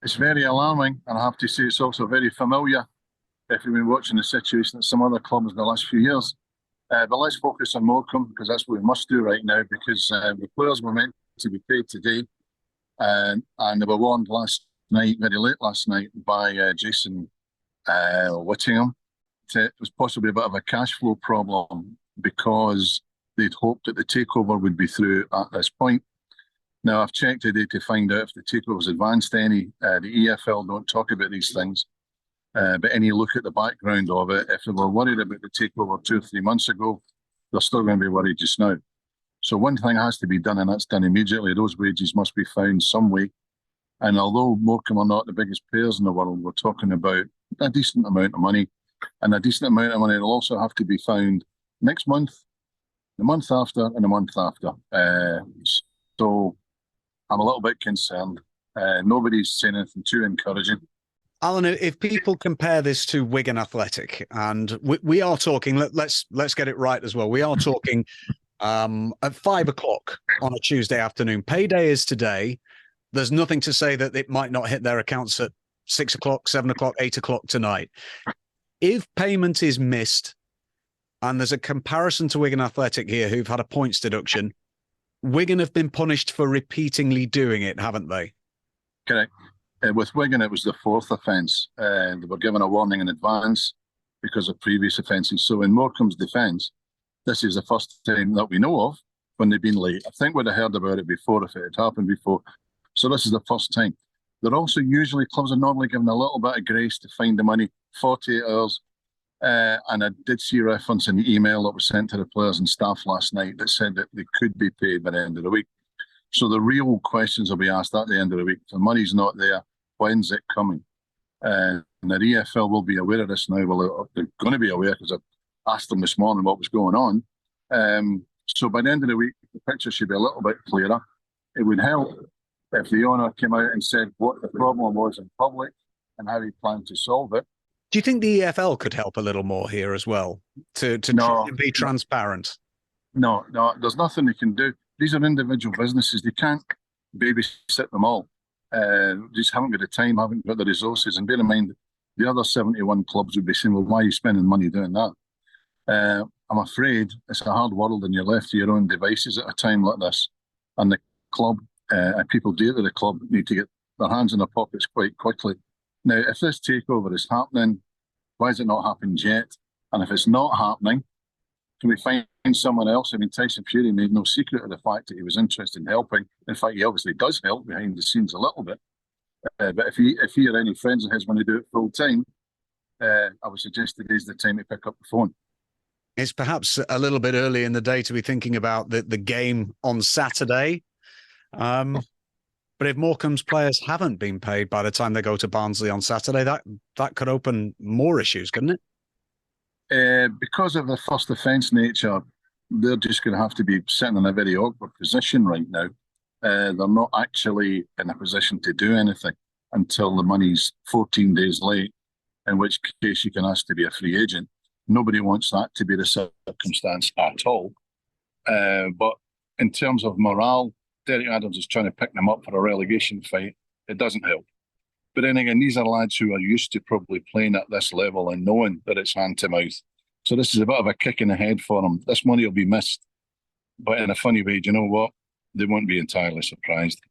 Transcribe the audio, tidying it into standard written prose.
It's very alarming, and I have to say it's also very familiar if you've been watching the situation at some other clubs in the last few years. But let's focus on Morecambe, because that's what we must do right now, because the players were meant to be paid today, and they were warned last night, very late last night, by Jason Whittingham. It was possibly a bit of a cash flow problem because they'd hoped that the takeover would be through at this point. Now, I've checked today to find out if the takeover was advanced any. The EFL don't talk about these things, but any look at the background of it, if they were worried about the takeover 2 or 3 months ago, they're still going to be worried just now. So one thing has to be done, and that's done immediately. Those wages must be found some way. And although Morecambe are not the biggest players in the world, we're talking about a decent amount of money. And a decent amount of money will also have to be found next month, the month after, and the month after. So I'm a little bit concerned. Nobody's saying anything too encouraging. Alan, if people compare this to Wigan Athletic, and we are talking, let's get it right as well. We are talking at 5 o'clock on a Tuesday afternoon. Payday is today. There's nothing to say that it might not hit their accounts at 6 o'clock, 7 o'clock, 8 o'clock tonight. If payment is missed, and there's a comparison to Wigan Athletic here, who've had a points deduction, Wigan have been punished for repeatedly doing it, haven't they? Correct. With Wigan, it was the 4th offence. They were given a warning in advance because of previous offences. So in Morecambe's defence, this is the first time that we know of when they've been late. I think we'd have heard about it before if it had happened before. So this is the first time. They're also usually, clubs are normally given a little bit of grace to find the money, 48 hours. And I did see a reference in the email that was sent to the players and staff last night that said that they could be paid by the end of the week. So the real questions will be asked at the end of the week. If the money's not there, when's it coming? And the EFL will be aware of this now. Well, they're going to be aware because I asked them this morning what was going on. So by the end of the week, the picture should be a little bit clearer. It would help if the owner came out and said what the problem was in public and how he planned to solve it. Do you think the EFL could help a little more here as well to try and be transparent? No, there's nothing they can do. These are individual businesses. They can't babysit them all. They just haven't got the time, haven't got the resources. And bear in mind, the other 71 clubs would be saying, well, why are you spending money doing that? I'm afraid it's a hard world and you're left to your own devices at a time like this. And the club and people dear to the club need to get their hands in their pockets quite quickly. Now, if this takeover is happening, why has it not happened yet? And if it's not happening, can we find someone else? I mean, Tyson Fury made no secret of the fact that he was interested in helping. In fact, he obviously does help behind the scenes a little bit. But if he or any friends of his want to do it full time, I would suggest today's the time to pick up the phone. It's perhaps a little bit early in the day to be thinking about the game on Saturday. But if Morecambe's players haven't been paid by the time they go to Barnsley on Saturday, that could open more issues, couldn't it? Because of the first offence nature, they're just going to have to be sitting in a very awkward position right now. They're not actually in a position to do anything until the money's 14 days late, in which case you can ask to be a free agent. Nobody wants that to be the circumstance at all. But in terms of morale, Derek Adams is trying to pick them up for a relegation fight. It doesn't help. But then again, these are lads who are used to probably playing at this level and knowing that it's hand to mouth. So this is a bit of a kick in the head for them. This money will be missed. But in a funny way, do you know what? They won't be entirely surprised.